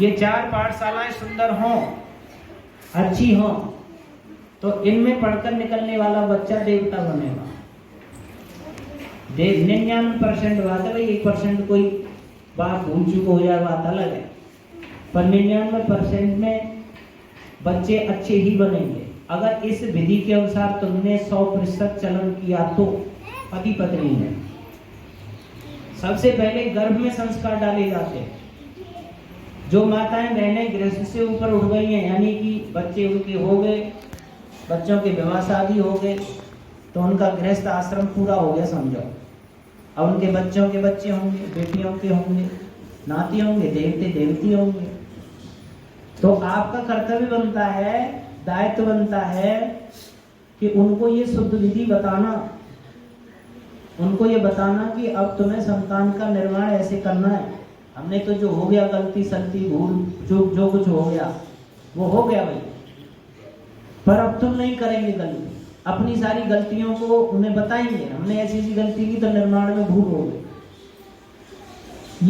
ये 4 पाठशालाएं सुंदर हों, अच्छी हों, तो इनमें पढ़कर निकलने वाला बच्चा देवता बनेगा। 99% बात है भाई, 1% कोई बात भूल चूक हो जाए बात अलग है, पर 99% में बच्चे अच्छे ही बनेंगे। अगर इस विधि के अनुसार तुमने 100% चलन किया तो पति पत्नी में सबसे पहले गर्भ में संस्कार डाले जाते हैं। जो माताएं बहनें गृहस्थ से ऊपर उठ गई हैं, यानी कि बच्चे उनके हो गए, बच्चों के विवाह शादी हो गए, तो उनका गृहस्थ आश्रम पूरा हो गया समझो। अब उनके बच्चों के बच्चे होंगे, बेटियों के होंगे, नाती होंगे, देवते देवती होंगे। तो आपका कर्तव्य बनता है, दायित्व बनता है कि उनको ये शुद्ध विधि बताना, उनको ये बताना कि अब तुम्हें संतान का निर्माण ऐसे करना है। हमने तो जो हो गया गलती सलती भूल चूक जो कुछ हो गया वो हो गया भाई, पर अब तुम नहीं करेंगे गलती। अपनी सारी गलतियों को उन्हें बताएंगे, हमने ऐसी ऐसी गलती की तो निर्माण में भूल हो गई,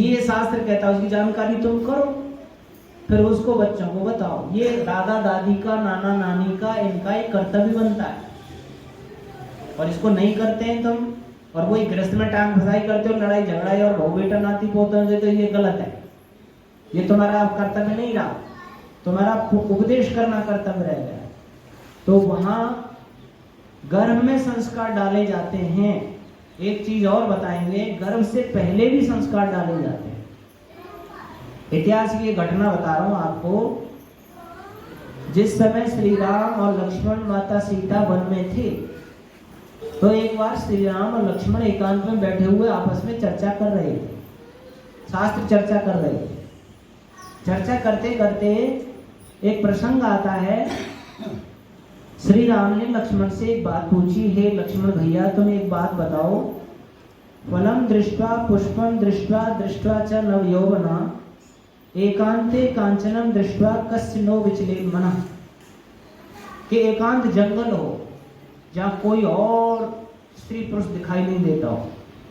ये शास्त्र कहता है। उसकी जानकारी तुम करो, फिर उसको बच्चों को बताओ। ये दादा दादी का, नाना नानी का, इनका एक कर्तव्य बनता है, और इसको नहीं करते हैं तुम, और वही गृहस्थ में टांग फसाई करते हो, लड़ाई झगड़ाई और बहु बेटा नाती पोते से, तो ये गलत है। ये तुम्हारा कर्तव्य नहीं रहा, तुम्हारा उपदेश करना कर्तव्य रह गया। तो वहां गर्भ में संस्कार डाले जाते हैं। एक चीज और बताएंगे, गर्भ से पहले भी संस्कार डाले जाते हैं। इतिहास की घटना बता रहा हूं आपको। जिस समय श्री राम और लक्ष्मण माता सीता वन में थे, तो एक बार श्री राम और लक्ष्मण एकांत में बैठे हुए आपस में चर्चा कर रहे थे, शास्त्र चर्चा कर रहे थे। चर्चा करते करते एक प्रसंग आता है। श्री राम ने लक्ष्मण से एक बात पूछी, हे लक्ष्मण भैया तुम एक बात बताओ, फलम दृष्ट्वा पुष्पम दृष्ट्वा दृष्ट्वा च नवयौवना एकांते कांचनम दृष्ट्वा कस्य नो विचले मनः। कि एकांत जंगल हो जहाँ कोई और स्त्री पुरुष दिखाई नहीं देता हो,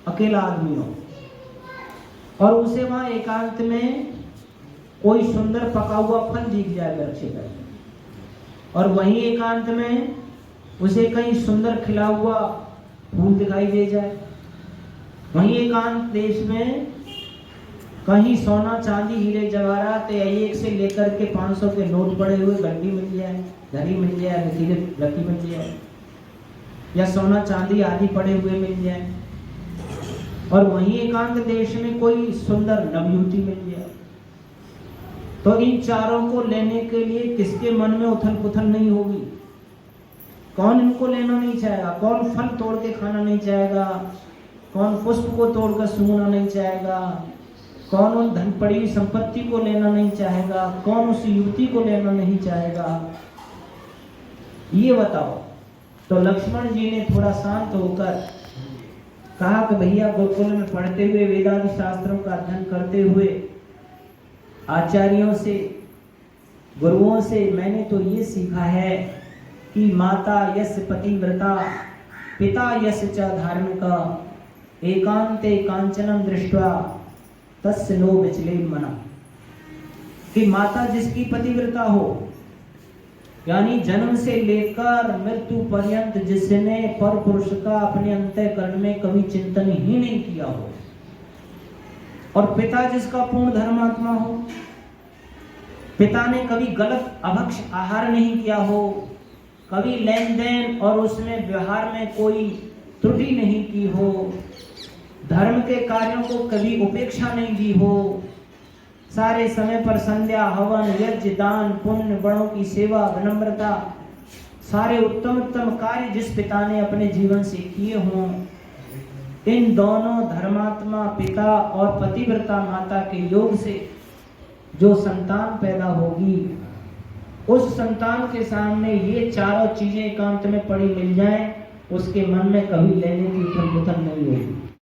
अकेला आदमी हो, और उसे वहां एकांत में कोई सुंदर पका हुआ फल दिख जाए वृक्ष पर, और वहीं एकांत में उसे कहीं सुंदर खिला हुआ फूल दिखाई दे जाए, वहीं एकांत देश में कहीं सोना चांदी हीरे जवाहरात एक से लेकर के 500 के नोट पड़े हुए गड्डी मिल जाए, घड़ी मिल जाए, लकी मिल जाए, या सोना चांदी आदि पड़े हुए मिल जाए, और वहीं एकांत देश में कोई सुंदर नवयुवती मिल जाए। तो इन चारों को लेने के लिए किसके मन में उथल पुथल नहीं होगी? कौन इनको लेना नहीं चाहेगा? कौन फल तोड़ के खाना नहीं चाहेगा? कौन पुष्प को तोड़कर सूंघना नहीं चाहेगा? कौन उन धन पड़ी हुई संपत्ति को लेना नहीं चाहेगा? कौन उस युवती को लेना नहीं चाहेगा? ये बताओ। तो लक्ष्मण जी ने थोड़ा शांत होकर कहा कि भैया गुरुकुल में पढ़ते हुए, वेदांत शास्त्रों का अध्ययन करते हुए, आचार्यों से, गुरुओं से मैंने तो ये सीखा है कि माता यस्य पतिव्रता पिता यस्य च धार्मिका एकांते कांचनम दृष्ट्वा तस्य नो विचले मनः। कि माता जिसकी पतिव्रता हो, यानी जन्म से लेकर मृत्यु पर्यंत जिसने पर पुरुष का अपने अंतःकरण में कभी चिंतन ही नहीं किया हो, और पिता जिसका पूर्ण धर्मात्मा हो, पिता ने कभी गलत अभक्ष आहार नहीं किया हो, कभी लेन देन और उसमें व्यवहार में कोई त्रुटि नहीं की हो, धर्म के कार्यों को कभी उपेक्षा नहीं दी हो, सारे समय पर संध्या हवन यज्ञ दान पुण्य बड़ों की सेवा विनम्रता, सारे उत्तम उत्तम कार्य जिस पिता ने अपने जीवन से किए हों, इन दोनों धर्मात्मा पिता और पतिव्रता माता के योग से जो संतान पैदा होगी, उस संतान के सामने ये चारों चीजें एकांत में पड़ी मिल जाएं, उसके मन में कभी लेने की उथल पुथल नहीं होगी।